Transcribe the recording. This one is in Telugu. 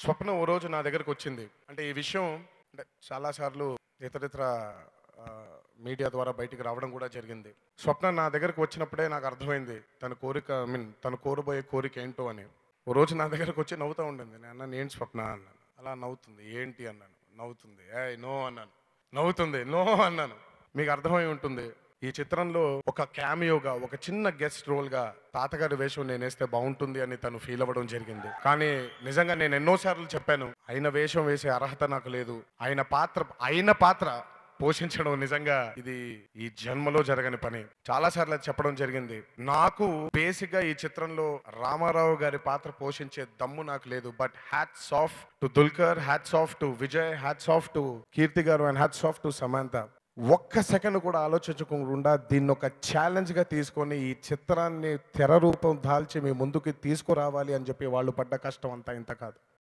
స్వప్న ఓ రోజు నా దగ్గరకొచ్చింది. అంటే ఈ విషయం అంటే చాలా సార్లు ఇతరితర మీడియా ద్వారా బయటికి రావడం కూడా జరిగింది. స్వప్న నా దగ్గరకు వచ్చినప్పుడే నాకు అర్థమైంది తన కోరిక తను కోరబోయే కోరిక ఏంటో అని. ఓ రోజు నా దగ్గరకొచ్చి నవ్వుతా ఉండింది. నేను అన్నాను, "ఏంటి స్వప్న" అన్నాను. అలా నవ్వుతుంది. "ఏంటి" అన్నాను. నవ్వుతుంది. "ఏయ్! నో" అన్నాను. నవ్వుతుంది. "నో" అన్నాను. మీకు అర్థమై ఉంటుంది. ఈ చిత్రంలో ఒక క్యామియోగా, ఒక చిన్న గెస్ట్ రోల్‌గా తాతగారి వేషం నేనేస్తే బావుంటుంది అని తను ఫీల్ అవ్వడం జరిగింది. కానీ నిజంగా నేను ఎన్నో సార్లు చెప్పాను. ఆయన వేషం వేసే అర్హత నాకు లేదు. ఆయన పాత్ర పోషించడం నిజంగా ఇది ఈ జన్మలో జరగని పని. చాలా సార్లు అది చెప్పడం జరిగింది. నాకు బేసిక్‌గా ఈ చిత్రంలో రామారావు గారి పాత్ర పోషించే దమ్ము నాకు లేదు. But hats off to 'Dulquer', hats off to Vijay, hats off to Keerthi garu and hats off to Samantha. ఒక్క సెకండ్ కూడా ఆలోచించకుండా దీన్నొక ఛాలెంజ్‌గా తీసుకొని ఈ చిత్రాన్ని తెర రూపం దాల్చి మీ ముందుకి తీసుకురావాలి అని చెప్పి వాళ్ళు పడ్డ కష్టం అంతా ఇంత కాదు.